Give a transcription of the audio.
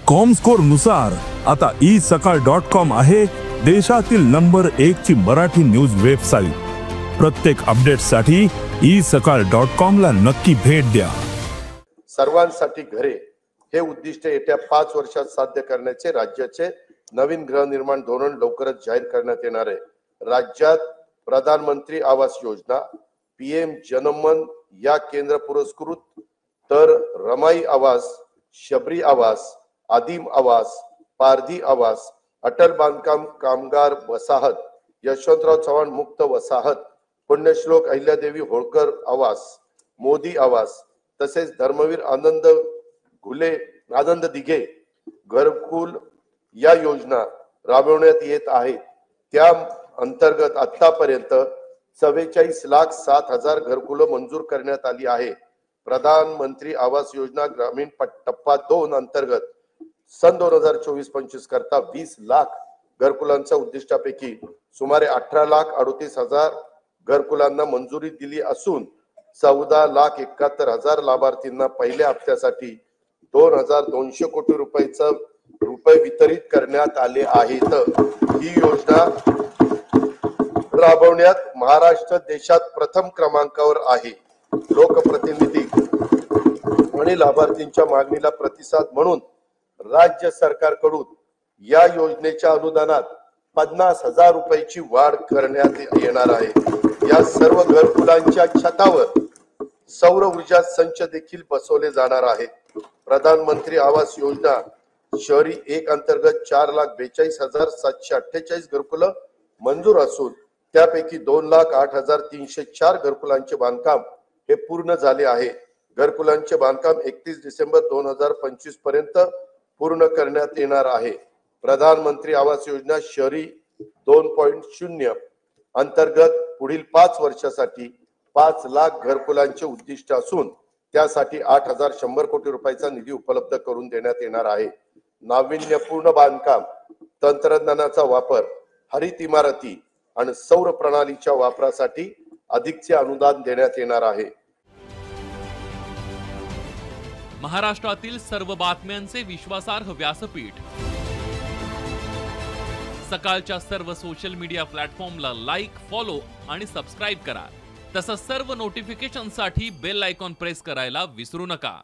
Comscore नुसार आता isakal.com आहे देशातील नंबर 1 ची मराठी न्यूज वेबसाईट। प्रत्येक अपडेटसाठी isakal.com ला नक्की भेट द्या। सर्वांसाठी घरे हे उद्दिष्ट येत्या 5 वर्षात साध्य करण्याचे राज्याचे नवीन गृहनिर्माण धोरण लवकरच जाहीर करण्यात येणार आहे। राज्यात प्रधानमंत्री आवास योजना, पीएम जनमन या केंद्र पुरस्कृत तर रमाई आवास, शबरी आवास, आदिम आवास, पारधी आवास, अटल बांधकाम कामगार वसाहत, यशवंतराव चव्हाण मुक्त वसाहत, पुण्यश्लोक अहिल्यादेवी होळकर आवास, मोदी आवास तसेच धर्मवीर आनंद दिघे घरकुल या योजना राबवण्यात येत आहेत। त्या अंतर्गत आतापर्यंत 44,07,000 घरकुल मंजूर करण्यात आली आहे। प्रधानमंत्री आवास योजना ग्रामीण टप्पा 2 अंतर्गत सन 2024-25 करता 20 लाख घरकुलांच्या उद्दिष्टापैकी सुमारे 18,38,000 घरकुलांना मंजुरी दिली असून 14,71,000 लाभार्थींना पहिल्या हप्त्यासाठी 2,200 कोटी रुपये वितरित करण्यात आले आहेत। ही योजना राबवण्यात महाराष्ट्र देशात प्रथम क्रमांकावर आहे। लोकप्रतिनिधी आणि लाभार्थींच्या मागणीला प्रतिसाद म्हणून राज्य सरकारकडून या योजनेच्या अनुदानात 50,000 रुपयाची वाढ करण्यात येणार आहे। या सर्व घरकुलांच्या छतावर सौर ऊर्जा संच देखील बसवले जाणार आहेत। प्रधानमंत्री आवास योजना शहरी 1 अंतर्गत 4,42,748 घरकुल मंजूर असून त्यापैकी 2,08,304 घरकुलांचे बांधकाम हे पूर्ण झाले आहे। घरकुलांचे बांधकाम 31 डिसेंबर 2025 पर्यंत पूर्ण करण्यात येणार आहे। प्रधानमंत्री आवास योजना शहरी 2.0 अंतर्गत पुढील 5 वर्षासाठी 5 लाख घरकुलांचे उद्दिष्ट असून त्यासाठी 8,100 कोटी रुपयाचा निधी उपलब्ध करून देण्यात येणार आहे। नाविन्यपूर्ण बांधकाम, तंत्रज्ञानाचा वापर, हरित इमारती आणि सौर प्रणालीच्या वापरासाठी अधिकचे अनुदान देण्यात येणार आहे। महाराष्ट्रातील सर्व बातम्यांचे विश्वासार्ह व्यासपीठ सकाळच्या सर्व सोशल मीडिया प्लॅटफॉर्मला लाईक, फॉलो आणि सबस्क्राईब करा। तसंच सर्व नोटिफिकेशनसाठी बेल आयकॉन प्रेस करायला विसरू नका।